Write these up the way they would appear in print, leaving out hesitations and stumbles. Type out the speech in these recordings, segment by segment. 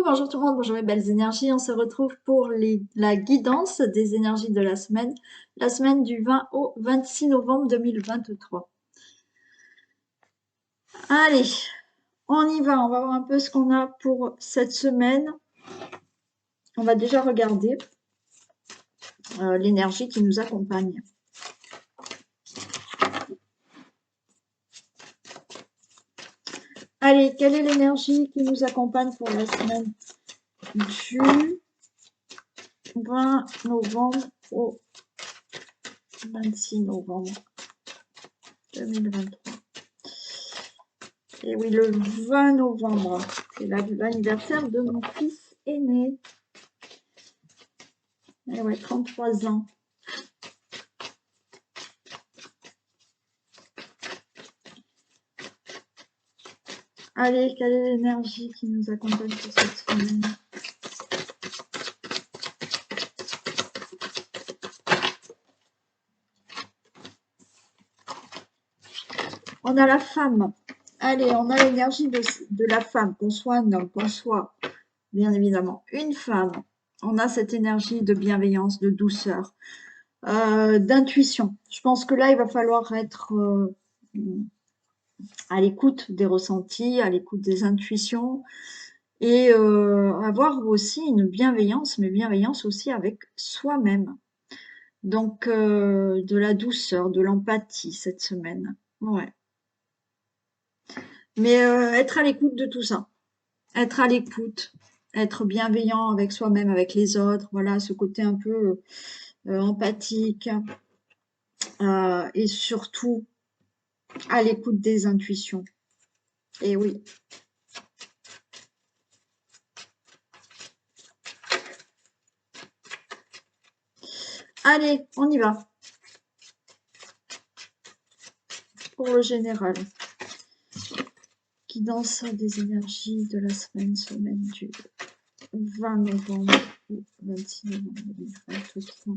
bonjour tout le monde, bonjour mes belles énergies. On se retrouve pour la guidance des énergies de la semaine du 20 au 26 novembre 2023. Allez, on y va, on va voir un peu ce qu'on a pour cette semaine. On va déjà regarder l'énergie qui nous accompagne. Allez, quelle est l'énergie qui nous accompagne pour la semaine du 20 novembre au 26 novembre 2023? Et oui, le 20 novembre, c'est l'anniversaire de mon fils aîné. Et ouais, 33 ans. Allez, quelle est l'énergie qui nous accompagne pour cette semaine? On a la femme. Allez, on a l'énergie de la femme, qu'on soit un homme, qu'on soit, bien évidemment, une femme. On a cette énergie de bienveillance, de douceur, d'intuition. Je pense que là, il va falloir être à l'écoute des ressentis, à l'écoute des intuitions et avoir aussi une bienveillance, mais bienveillance aussi avec soi-même. Donc, de la douceur, de l'empathie cette semaine. Ouais. Mais être à l'écoute de tout ça. Être à l'écoute, être bienveillant avec soi-même, avec les autres. Voilà, ce côté un peu empathique. Et surtout, à l'écoute des intuitions. Et oui. Allez, on y va. Pour le général. Guidance des énergies de la semaine du 20 novembre ou 26 novembre 2023.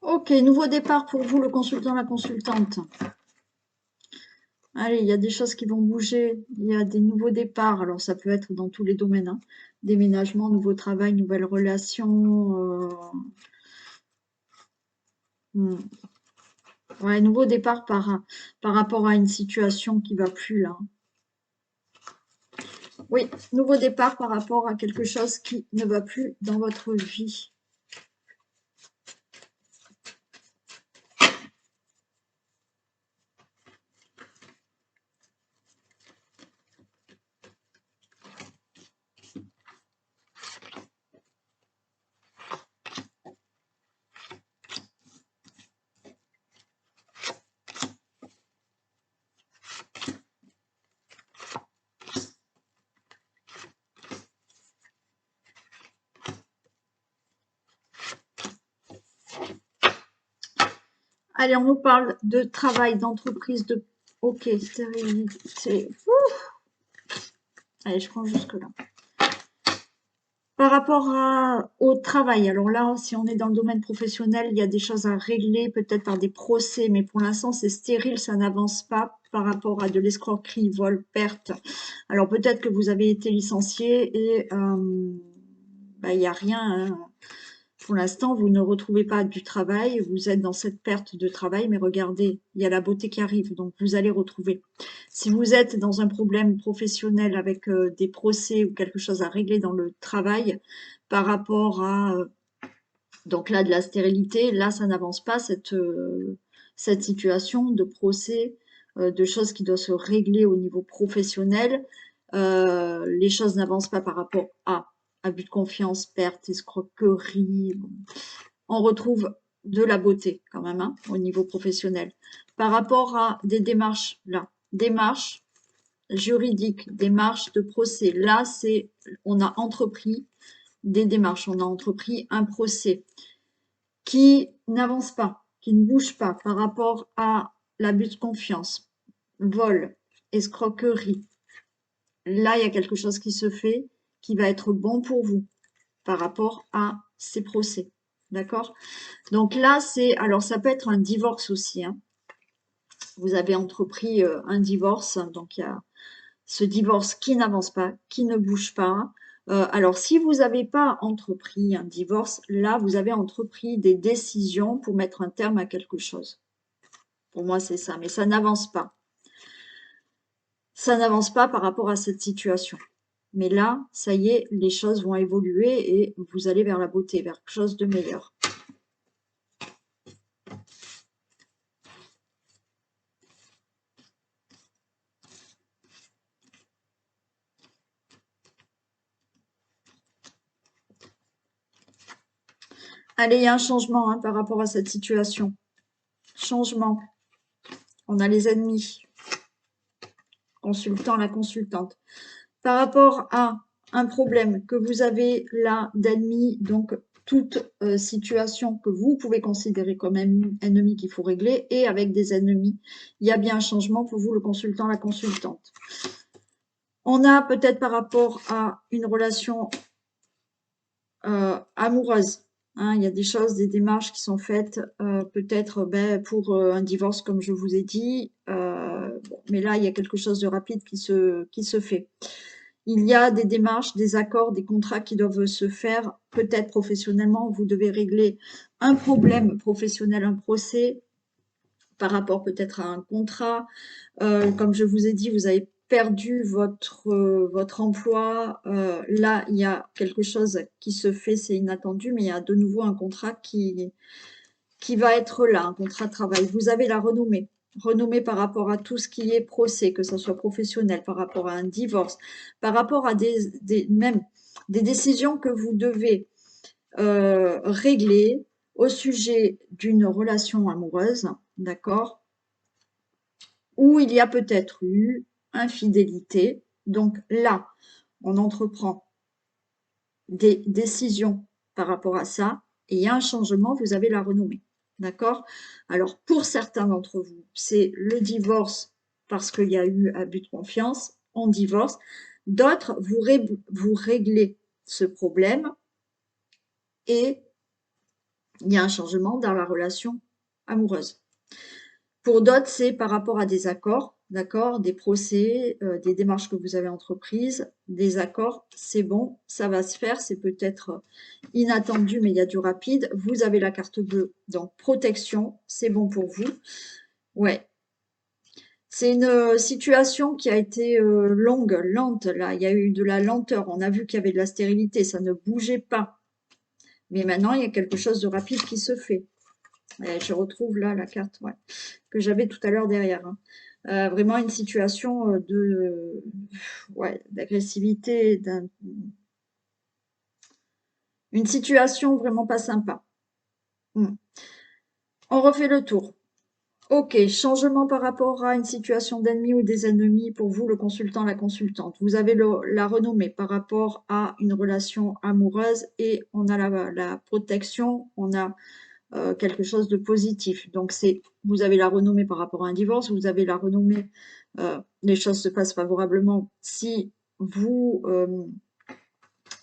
Ok, nouveau départ pour vous, le consultant, la consultante. Allez, il y a des choses qui vont bouger, il y a des nouveaux départs. Alors, ça peut être dans tous les domaines, hein. Déménagement, nouveau travail, nouvelles relations. Ouais, nouveau départ par rapport à une situation qui va plus là. Oui, nouveau départ par rapport à quelque chose qui ne va plus dans votre vie. Allez, on nous parle de travail, d'entreprise, de... Ok, stérilité. Allez, je prends jusque-là. Par rapport au travail, alors là, si on est dans le domaine professionnel, il y a des choses à régler, peut-être par des procès, mais pour l'instant, c'est stérile, ça n'avance pas par rapport à de l'escroquerie, vol, perte. Alors peut-être que vous avez été licencié et il n'y a rien, hein. Pour l'instant, vous ne retrouvez pas du travail, vous êtes dans cette perte de travail, mais regardez, il y a la beauté qui arrive, donc vous allez retrouver. Si vous êtes dans un problème professionnel avec des procès ou quelque chose à régler dans le travail par rapport à, donc là, de la stérilité, là, ça n'avance pas, cette situation de procès, de choses qui doivent se régler au niveau professionnel. Les choses n'avancent pas par rapport à abus de confiance, perte, escroquerie. On retrouve de la beauté quand même, hein, au niveau professionnel. Par rapport à des démarches, là, démarches juridiques, démarches de procès, là, on a entrepris des démarches, on a entrepris un procès. qui n'avance pas, qui ne bouge pas par rapport à l'abus de confiance, vol, escroquerie. Là, il y a quelque chose qui se fait qui va être bon pour vous par rapport à ces procès. D'accord? Donc là, alors ça peut être un divorce aussi, hein. Vous avez entrepris un divorce, donc il y a ce divorce qui n'avance pas, qui ne bouge pas. Alors, si vous n'avez pas entrepris un divorce, là, vous avez entrepris des décisions pour mettre un terme à quelque chose. Pour moi, c'est ça, mais ça n'avance pas. Ça n'avance pas par rapport à cette situation. Mais là, ça y est, les choses vont évoluer et vous allez vers la beauté, vers quelque chose de meilleur. Allez, il y a un changement hein, par rapport à cette situation. Changement. On a les ennemis. Consultant, la consultante. Par rapport à un problème que vous avez là d'ennemis, donc toute situation que vous pouvez considérer comme ennemi qu'il faut régler, et avec des ennemis, il y a bien un changement pour vous, le consultant, la consultante. On a peut-être par rapport à une relation amoureuse, hein, il y a des choses, des démarches qui sont faites peut-être pour un divorce, comme je vous ai dit, bon, mais là, il y a quelque chose de rapide qui se fait. Il y a des démarches, des accords, des contrats qui doivent se faire, peut-être professionnellement. Vous devez régler un problème professionnel, un procès, par rapport peut-être à un contrat. Comme je vous ai dit, vous avez perdu votre emploi. Là, il y a quelque chose qui se fait, c'est inattendu, mais il y a de nouveau un contrat qui va être là, un contrat de travail. Vous avez la renommée. Renommée par rapport à tout ce qui est procès, que ce soit professionnel, par rapport à un divorce, par rapport à même des décisions que vous devez régler au sujet d'une relation amoureuse, d'accord, où il y a peut-être eu infidélité. Donc là, on entreprend des décisions par rapport à ça, et il y a un changement, vous avez la renommée. D'accord? Alors, pour certains d'entre vous, c'est le divorce parce qu'il y a eu abus de confiance, on divorce. D'autres, vous réglez ce problème et il y a un changement dans la relation amoureuse. Pour d'autres, c'est par rapport à des accords, d'accord, des procès, des démarches que vous avez entreprises, des accords, c'est bon, ça va se faire, c'est peut-être inattendu, mais il y a du rapide. Vous avez la carte bleue, donc protection, c'est bon pour vous. Ouais. C'est une situation qui a été longue, lente, là, il y a eu de la lenteur, on a vu qu'il y avait de la stérilité, ça ne bougeait pas. Mais maintenant, il y a quelque chose de rapide qui se fait. Et je retrouve là la carte ouais, que j'avais tout à l'heure derrière. Hein. Vraiment une situation d'agressivité, une situation vraiment pas sympa. On refait le tour. Ok, changement par rapport à une situation d'ennemi ou des ennemis pour vous, le consultant, la consultante. Vous avez la renommée par rapport à une relation amoureuse et on a la protection, on a quelque chose de positif. Donc, vous avez la renommée par rapport à un divorce, vous avez la renommée, les choses se passent favorablement si vous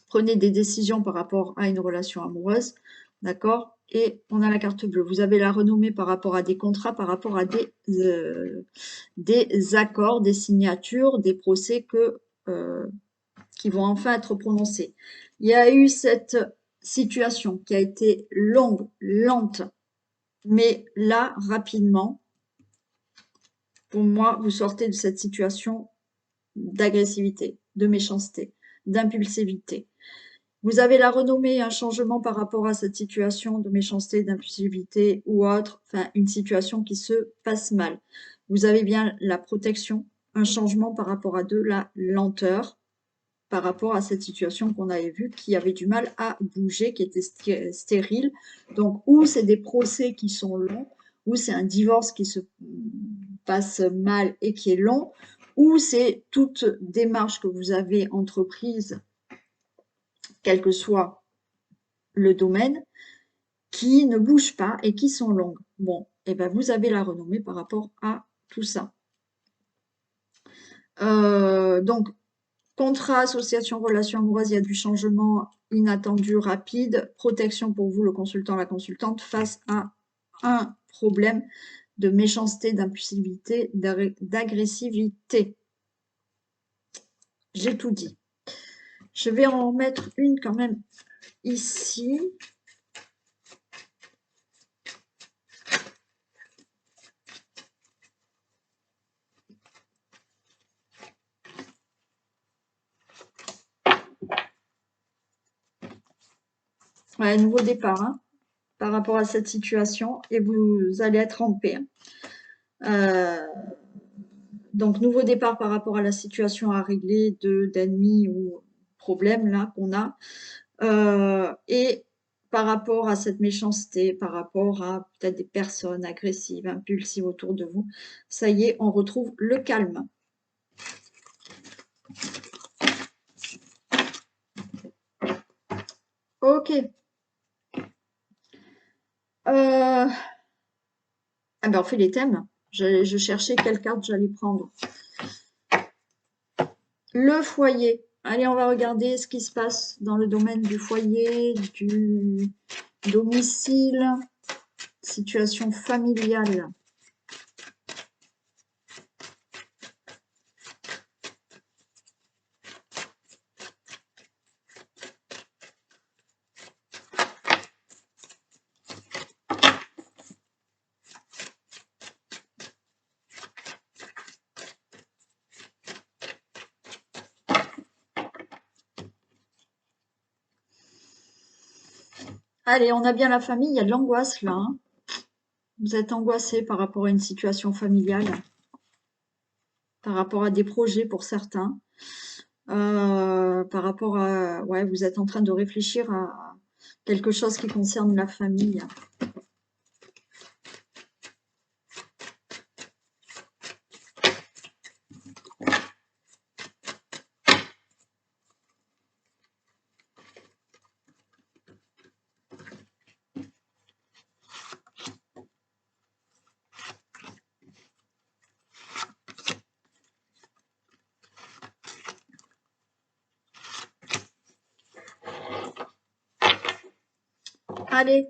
prenez des décisions par rapport à une relation amoureuse, d'accord? Et on a la carte bleue. Vous avez la renommée par rapport à des contrats, par rapport à des accords, des signatures, des procès qui vont enfin être prononcés. Il y a eu cette situation qui a été longue, lente, mais là, rapidement, pour moi, vous sortez de cette situation d'agressivité, de méchanceté, d'impulsivité. Vous avez la renommée, un changement par rapport à cette situation de méchanceté, d'impulsivité ou autre, enfin une situation qui se passe mal. Vous avez bien la protection, un changement par rapport à de la lenteur, par rapport à cette situation qu'on avait vue, qui avait du mal à bouger, qui était stérile. Donc, ou c'est des procès qui sont longs, ou c'est un divorce qui se passe mal et qui est long, ou c'est toute démarche que vous avez entreprise, quel que soit le domaine, qui ne bougent pas et qui sont longues. Bon, et ben vous avez la renommée par rapport à tout ça. Donc, contrat, association, relation amoureuse, il y a du changement inattendu, rapide. Protection pour vous, le consultant, la consultante, face à un problème de méchanceté, d'impulsivité, d'agressivité. J'ai tout dit. Je vais en mettre une quand même ici. Ouais, nouveau départ hein, par rapport à cette situation et vous allez être en paix. Donc, nouveau départ par rapport à la situation à régler d'ennemis ou problèmes là qu'on a. Et par rapport à cette méchanceté, par rapport à peut-être des personnes agressives, impulsives autour de vous, ça y est, on retrouve le calme. Ok. Ah ben on fait les thèmes. Je cherchais quelle carte j'allais prendre. Le foyer. Allez, on va regarder ce qui se passe dans le domaine du foyer, du domicile, situation familiale. Allez, on a bien la famille, il y a de l'angoisse là. Hein. Vous êtes angoissé par rapport à une situation familiale, par rapport à des projets pour certains, par rapport à... Ouais, vous êtes en train de réfléchir à quelque chose qui concerne la famille. Allez,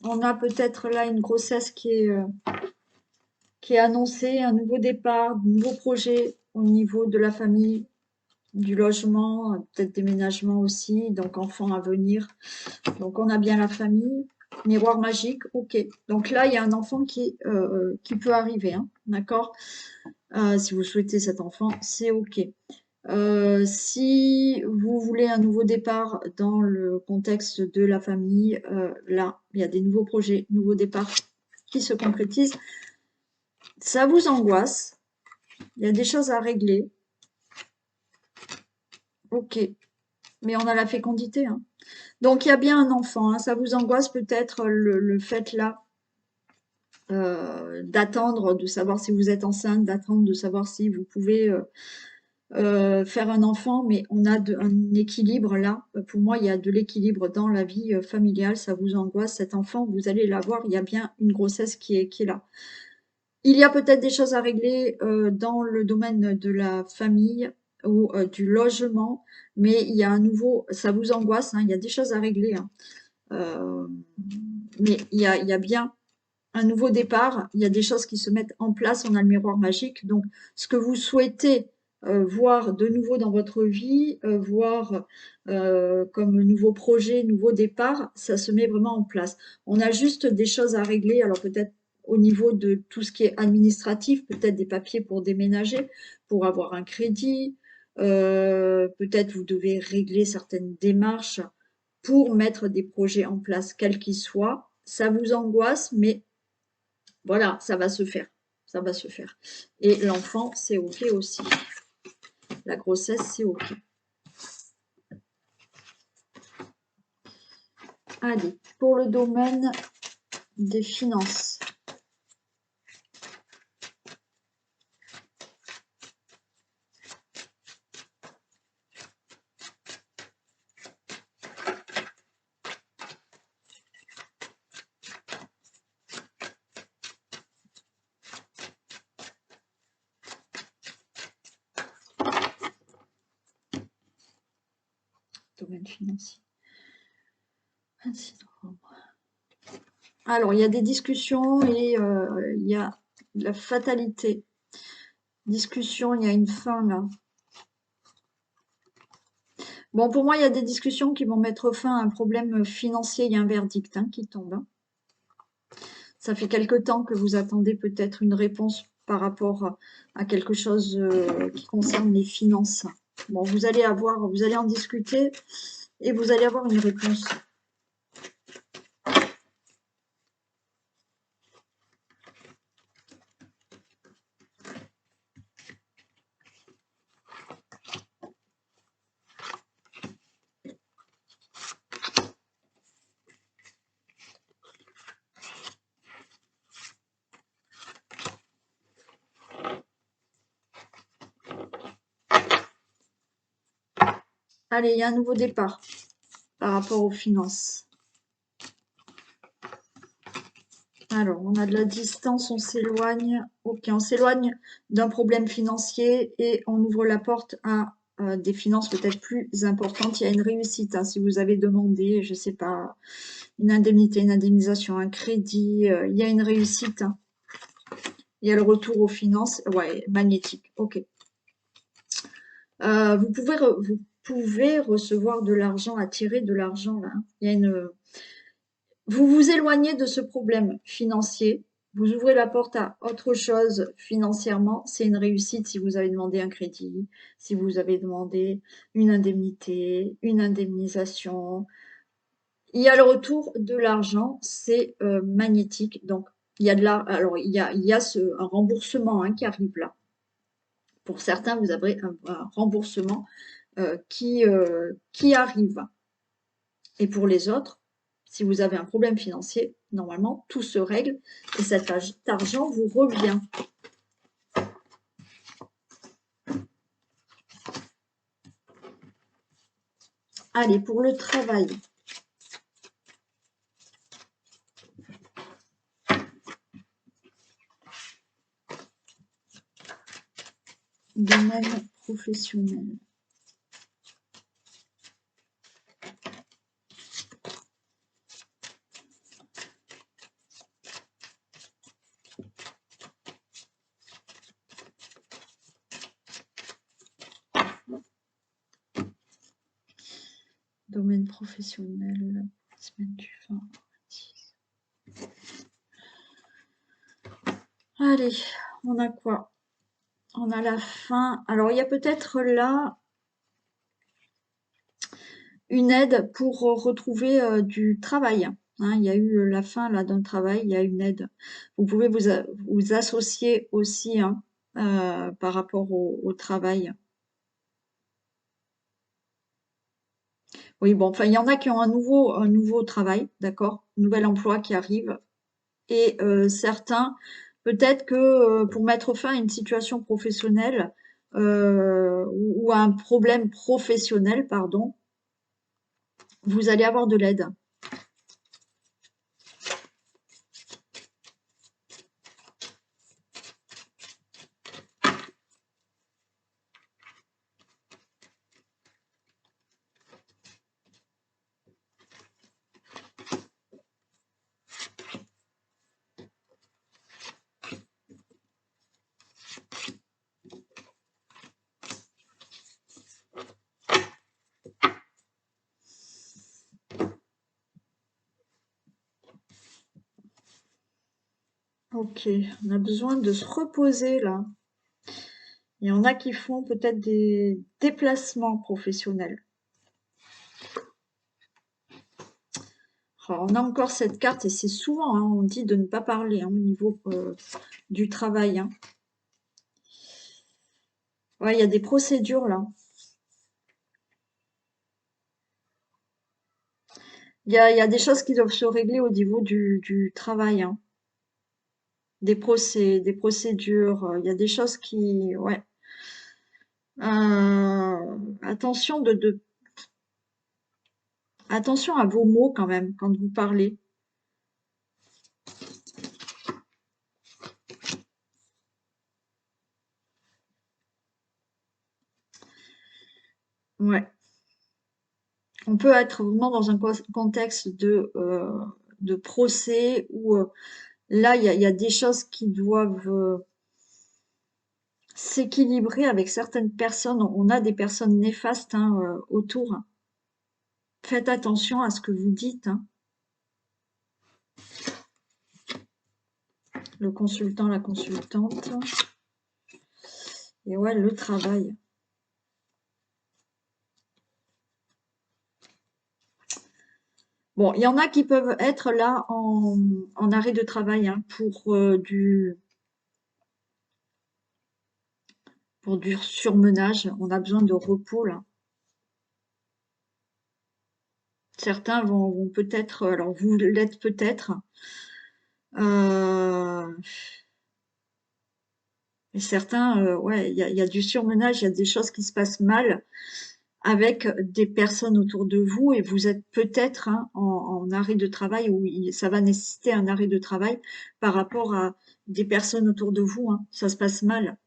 on a peut-être là une grossesse qui est annoncée, un nouveau départ, de nouveaux projets au niveau de la famille, du logement, peut-être déménagement aussi, donc enfants à venir. Donc on a bien la famille. Miroir magique, ok. Donc là, il y a un enfant qui peut arriver, hein, d'accord. Si vous souhaitez cet enfant, c'est ok. Si vous voulez un nouveau départ dans le contexte de la famille, là, il y a des nouveaux projets, nouveaux départs qui se concrétisent. Ça vous angoisse, il y a des choses à régler. Ok, mais on a la fécondité. Hein. Donc il y a bien un enfant, hein. Ça vous angoisse peut-être le fait là d'attendre, de savoir si vous êtes enceinte, d'attendre de savoir si vous pouvez faire un enfant, mais on a un équilibre là. Pour moi, il y a de l'équilibre dans la vie familiale, ça vous angoisse, cet enfant, vous allez l'avoir, il y a bien une grossesse qui est là. Il y a peut-être des choses à régler dans le domaine de la famille ou du logement, mais il y a un nouveau, ça vous angoisse, hein, il y a des choses à régler. Hein. Mais il y a bien un nouveau départ, il y a des choses qui se mettent en place, on a le miroir magique. Donc, ce que vous souhaitez voir de nouveau dans votre vie, voir comme nouveau projet, nouveau départ, ça se met vraiment en place. On a juste des choses à régler, alors peut-être au niveau de tout ce qui est administratif, peut-être des papiers pour déménager, pour avoir un crédit, peut-être vous devez régler certaines démarches pour mettre des projets en place, quels qu'ils soient. Ça vous angoisse, mais voilà, ça va se faire. Ça va se faire. Et l'enfant, c'est OK aussi. La grossesse, c'est OK. Allez, pour le domaine des finances. domaine financier. 26 novembre. Alors, il y a des discussions et il y a la fatalité. Discussion, il y a une fin là. Bon, pour moi, il y a des discussions qui vont mettre fin à un problème financier. Il y a un verdict qui tombe. Ça fait quelque temps que vous attendez peut-être une réponse par rapport à quelque chose qui concerne les finances. Bon, vous allez en discuter et vous allez avoir une réponse. Allez, il y a un nouveau départ par rapport aux finances. Alors, on a de la distance, on s'éloigne. Ok, on s'éloigne d'un problème financier et on ouvre la porte à des finances peut-être plus importantes. Il y a une réussite. Si vous avez demandé, je ne sais pas, une indemnité, une indemnisation, un crédit, il y a une réussite. Il y a le retour aux finances. Ouais, magnétique. Ok. Vous pouvez recevoir de l'argent, attirer de l'argent là. Il y a une Vous vous éloignez de ce problème financier, vous ouvrez la porte à autre chose financièrement, c'est une réussite si vous avez demandé un crédit, si vous avez demandé une indemnité, une indemnisation. Il y a le retour de l'argent, c'est magnétique. Donc, il y a alors il y a un remboursement qui arrive là. Pour certains, vous avez un remboursement qui arrive. Et pour les autres, si vous avez un problème financier, normalement, tout se règle et cet argent vous revient. Allez, pour le travail. Domaine professionnel. Domaine professionnel, semaine du 20. Allez, on a quoi? On a la fin. Alors, il y a peut-être là une aide pour retrouver du travail. Il y a eu la fin là d'un travail, il y a une aide. Vous pouvez vous associer aussi par rapport au travail. Oui, bon, enfin, il y en a qui ont un nouveau travail, d'accord, un nouvel emploi qui arrive. Et certains, peut-être que pour mettre fin à une situation professionnelle ou à un problème professionnel, pardon, vous allez avoir de l'aide. Ok, on a besoin de se reposer là. Il y en a qui font peut-être des déplacements professionnels. Alors, on a encore cette carte et c'est souvent, on dit de ne pas parler au niveau du travail. Ouais, il y a des procédures là. Il y a des choses qui doivent se régler au niveau du travail. Des procédures. Il y a des choses qui, ouais. Attention attention à vos mots quand même quand vous parlez. Ouais. On peut être vraiment dans un contexte de procès où là, il y a des choses qui doivent s'équilibrer avec certaines personnes. On a des personnes néfastes hein, autour. Faites attention à ce que vous dites. Hein. Le consultant, la consultante. Et ouais, le travail. Bon, il y en a qui peuvent être là en arrêt de travail hein, pour du surmenage. On a besoin de repos là. Certains vont peut-être, alors vous l'êtes peut-être, euh, et certains, ouais, il y a du surmenage, il y a des choses qui se passent mal avec des personnes autour de vous et vous êtes peut-être hein, en arrêt de travail ou ça va nécessiter un arrêt de travail par rapport à des personnes autour de vous. Hein, ça se passe mal.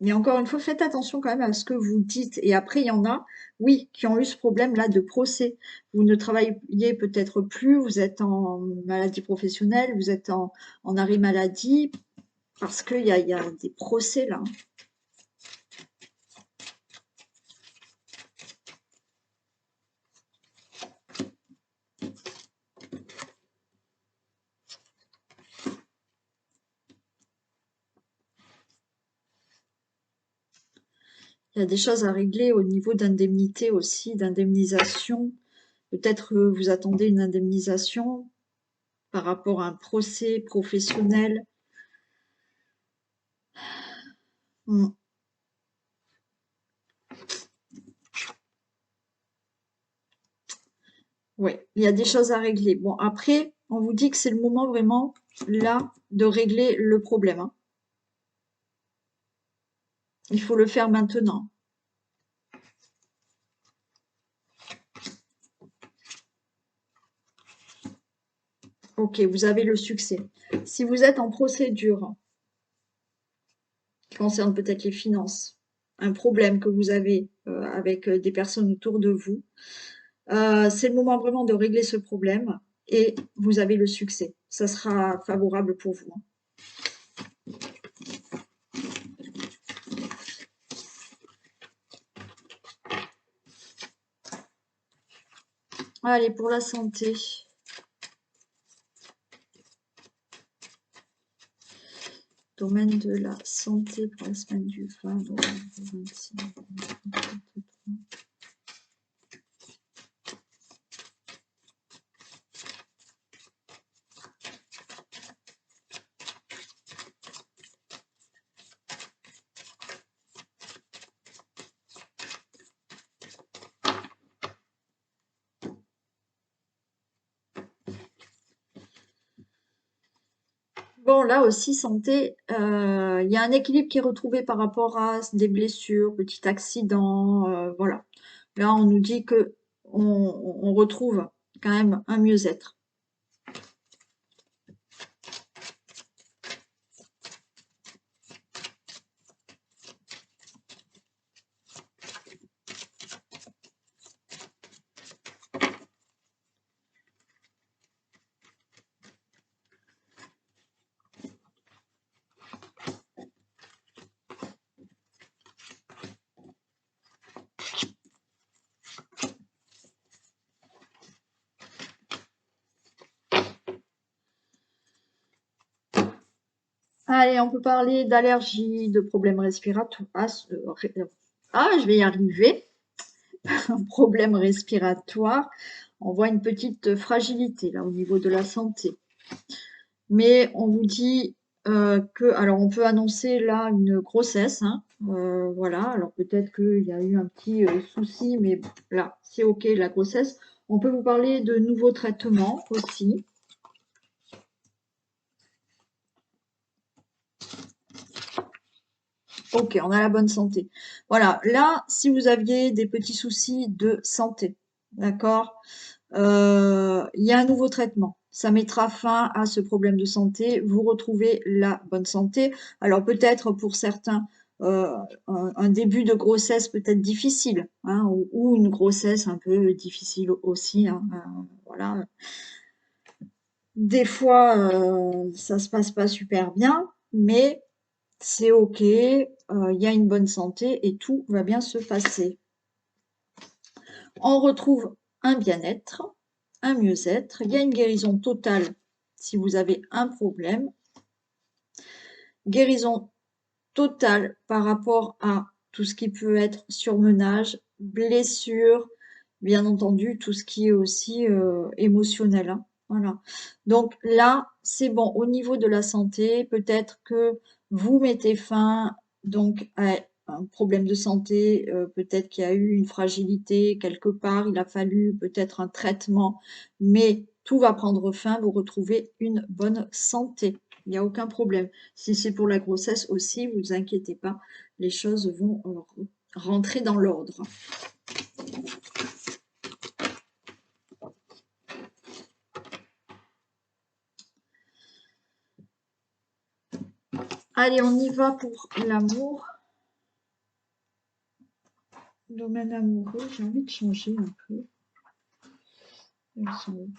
Mais encore une fois, faites attention quand même à ce que vous dites. Et après, il y en a, oui, qui ont eu ce problème-là de procès. Vous ne travaillez peut-être plus, vous êtes en maladie professionnelle, vous êtes en arrêt maladie, parce qu'il y a des procès là. Il y a des choses à régler au niveau d'indemnité aussi, d'indemnisation. Peut-être vous attendez une indemnisation par rapport à un procès professionnel. Hmm. Oui, il y a des choses à régler. Bon, après, on vous dit que c'est le moment vraiment, là, de régler le problème. Hein. Il faut le faire maintenant. Ok, vous avez le succès. Si vous êtes en procédure qui concerne peut-être les finances, un problème que vous avez avec des personnes autour de vous, c'est le moment vraiment de régler ce problème et vous avez le succès. Ça sera favorable pour vous. Hein. Allez, pour la santé. Domaine de la santé pour la semaine du 20 novembre 26. Bon, là aussi, santé, il y a un équilibre qui est retrouvé par rapport à des blessures, petits accidents, voilà. Là, on nous dit que on retrouve quand même un mieux-être. Allez, on peut parler d'allergies, de problèmes respiratoires. Je vais y arriver. Un problème respiratoire. On voit une petite fragilité là au niveau de la santé. Mais on vous dit que, alors on peut annoncer là une grossesse, hein, voilà. Alors peut-être qu'il y a eu un petit souci, mais là c'est ok la grossesse. On peut vous parler de nouveaux traitements aussi. Ok, on a la bonne santé. Voilà, là, si vous aviez des petits soucis de santé, d'accord, il y a un nouveau traitement. Ça mettra fin à ce problème de santé. Vous retrouvez la bonne santé. Alors peut-être pour certains, un début de grossesse peut-être difficile, hein, ou une grossesse un peu difficile aussi, hein, voilà. Des fois, ça se passe pas super bien, mais c'est OK, il y a une bonne santé et tout va bien se passer. On retrouve un bien-être, un mieux-être, il y a une guérison totale si vous avez un problème, guérison totale par rapport à tout ce qui peut être surmenage, blessure, bien entendu, tout ce qui est aussi émotionnel, hein. Voilà. Donc là, c'est bon. Au niveau de la santé, peut-être que vous mettez fin donc à un problème de santé, peut-être qu'il y a eu une fragilité quelque part, il a fallu peut-être un traitement, mais tout va prendre fin, vous retrouvez une bonne santé. Il n'y a aucun problème. Si c'est pour la grossesse aussi, vous inquiétez pas, les choses vont rentrer dans l'ordre. Allez, on y va pour l'amour. Domaine amoureux, j'ai envie de changer un peu. Elles sont où?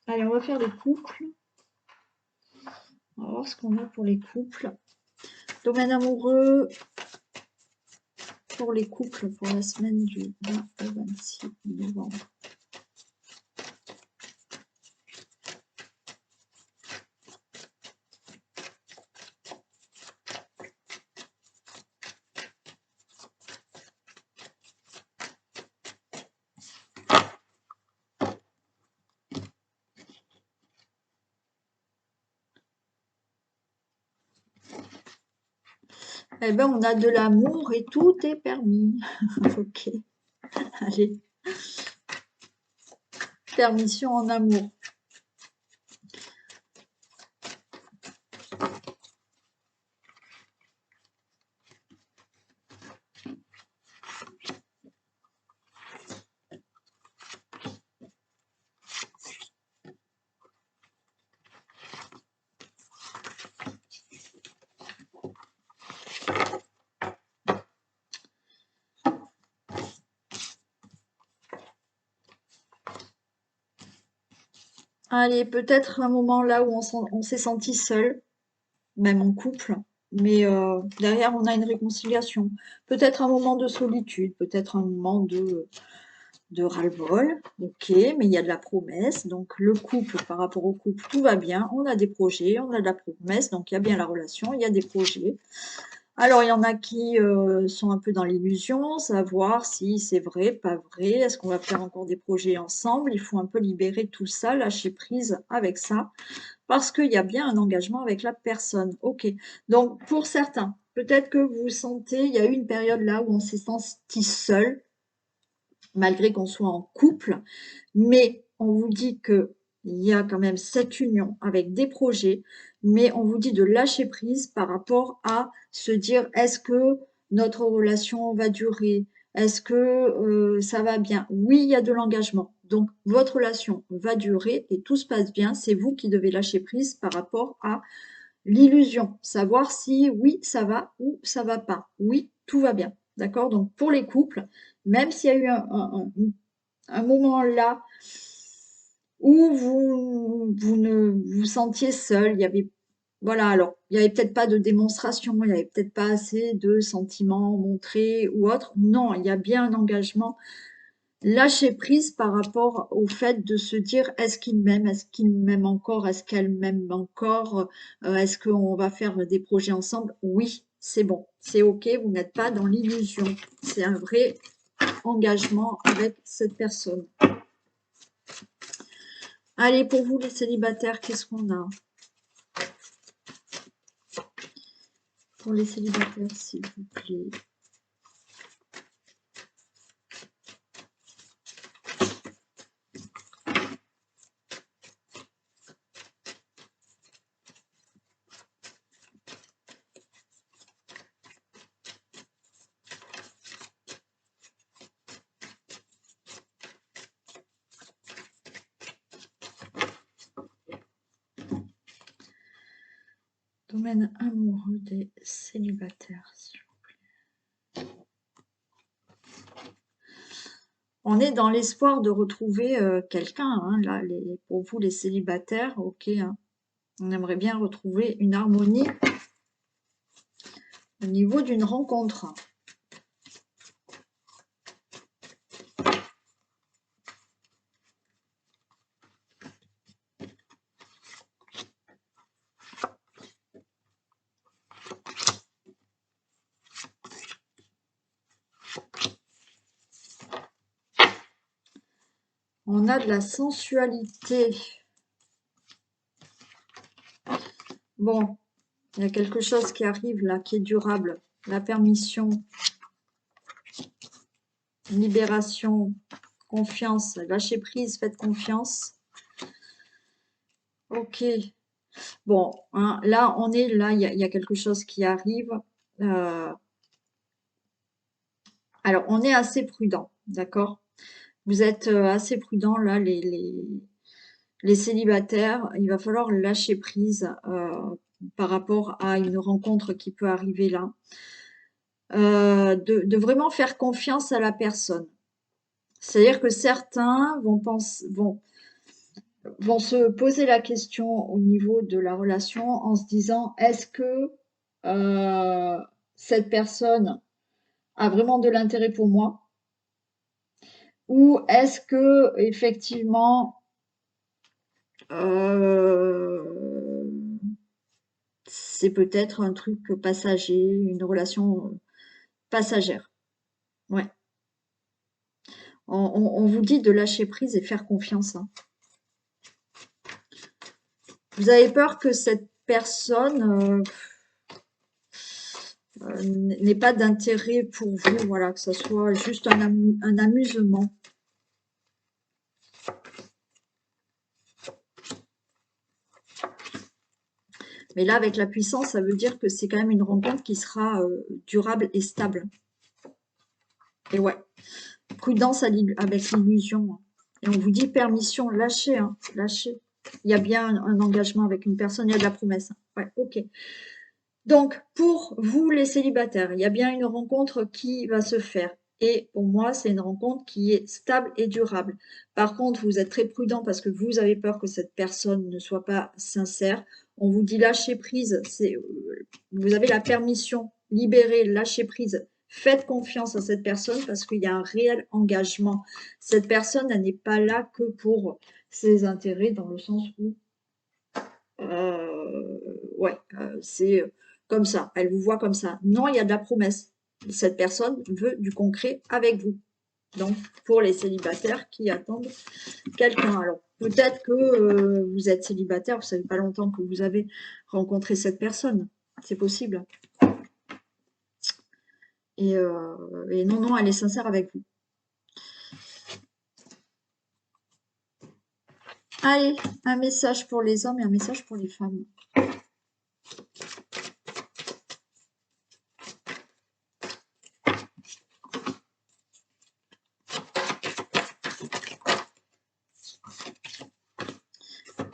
Allez, on va faire les couples. On va voir ce qu'on a pour les couples. Domaine amoureux pour les couples pour la semaine du 20 au 26 novembre. Eh ben, on a de l'amour et tout est permis. Ok. Allez. Permission en amour. Allez, peut-être un moment là où on s'est senti seul, même en couple, mais derrière on a une réconciliation. Peut-être un moment de solitude, peut-être un moment de ras-le-bol, ok, mais il y a de la promesse, donc le couple, par rapport au couple, tout va bien, on a des projets, on a de la promesse, donc il y a bien la relation, il y a des projets. Alors, il y en a qui sont un peu dans l'illusion, savoir si c'est vrai, pas vrai, est-ce qu'on va faire encore des projets ensemble? Il faut un peu libérer tout ça, lâcher prise avec ça, parce qu'il y a bien un engagement avec la personne. Ok, donc pour certains, peut-être que vous sentez, il y a eu une période là où on s'est senti seul, malgré qu'on soit en couple, mais on vous dit que il y a quand même cette union avec des projets, mais on vous dit de lâcher prise par rapport à se dire est-ce que notre relation va durer? Est-ce que ça va bien? Oui, il y a de l'engagement. Donc, votre relation va durer et tout se passe bien. C'est vous qui devez lâcher prise par rapport à l'illusion. Savoir si oui, ça va ou ça va pas. Oui, tout va bien. D'accord? Donc, pour les couples, même s'il y a eu un moment là où vous ne vous sentiez seul, il y avait, voilà, alors, il n'y avait peut-être pas de démonstration, il n'y avait peut-être pas assez de sentiments montrés ou autre. Non, il y a bien un engagement. Lâcher prise par rapport au fait de se dire est-ce qu'il m'aime, est-ce qu'il m'aime encore, est-ce qu'elle m'aime encore, est-ce qu'on va faire des projets ensemble? Oui, c'est bon, c'est ok, vous n'êtes pas dans l'illusion. C'est un vrai engagement avec cette personne. Allez, pour vous les célibataires, qu'est-ce qu'on a? Pour les célibataires, s'il vous plaît. Domaine amoureux des célibataires, s'il vous plaît. On est dans l'espoir de retrouver quelqu'un, hein, là, pour vous les célibataires, ok, hein. On aimerait bien retrouver une harmonie au niveau d'une rencontre. On a de la sensualité. Bon, il y a quelque chose qui arrive là, qui est durable. La permission, libération, confiance, lâcher prise, faites confiance. Ok. Bon, hein, là, on est là, il y a quelque chose qui arrive. Alors, on est assez prudent, d'accord? Vous êtes assez prudent là, les célibataires. Il va falloir lâcher prise par rapport à une rencontre qui peut arriver là. De vraiment faire confiance à la personne. C'est-à-dire que certains vont se poser la question au niveau de la relation en se disant est-ce que cette personne a vraiment de l'intérêt pour moi ou est-ce que effectivement c'est peut-être un truc passager, une relation passagère. Ouais. On vous dit de lâcher prise et faire confiance, hein. Vous avez peur que cette personne n'ait pas d'intérêt pour vous, voilà, que ce soit juste un amusement. Mais là, avec la puissance, ça veut dire que c'est quand même une rencontre qui sera durable et stable. Et ouais, prudence avec l'illusion. Et on vous dit permission, lâchez, hein, lâchez. Il y a bien un engagement avec une personne, il y a de la promesse. Ouais, ok. Donc, pour vous les célibataires, il y a bien une rencontre qui va se faire. Et pour moi, c'est une rencontre qui est stable et durable. Par contre, vous êtes très prudent parce que vous avez peur que cette personne ne soit pas sincère. On vous dit lâcher prise, vous avez la permission, libérez, lâcher prise. Faites confiance à cette personne parce qu'il y a un réel engagement. Cette personne, elle n'est pas là que pour ses intérêts dans le sens où, ouais, c'est comme ça, elle vous voit comme ça. Non, il y a de la promesse. Cette personne veut du concret avec vous. Donc, pour les célibataires qui attendent quelqu'un. Alors, peut-être que vous êtes célibataire, vous savez pas longtemps que vous avez rencontré cette personne. C'est possible. Et non, non, elle est sincère avec vous. Allez, un message pour les hommes et un message pour les femmes.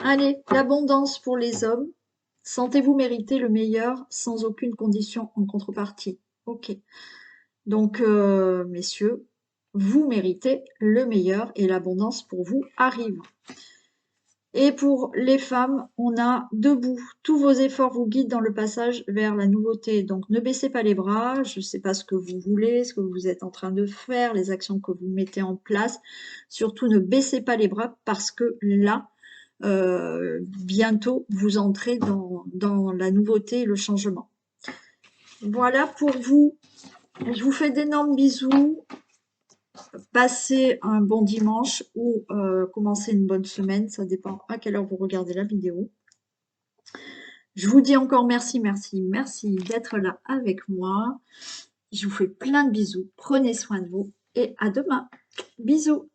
Allez, l'abondance pour les hommes. Sentez-vous mériter le meilleur sans aucune condition en contrepartie. Ok. Donc, messieurs, vous méritez le meilleur et l'abondance pour vous arrive. Et pour les femmes, on a debout. Tous vos efforts vous guident dans le passage vers la nouveauté. Donc, ne baissez pas les bras. Je ne sais pas ce que vous voulez, ce que vous êtes en train de faire, les actions que vous mettez en place. Surtout, ne baissez pas les bras parce que là, bientôt, vous entrez dans la nouveauté et le changement. Voilà pour vous. Je vous fais d'énormes bisous. Passez un bon dimanche ou commencez une bonne semaine. Ça dépend à quelle heure vous regardez la vidéo. Je vous dis encore merci, merci, merci d'être là avec moi. Je vous fais plein de bisous. Prenez soin de vous et à demain. Bisous.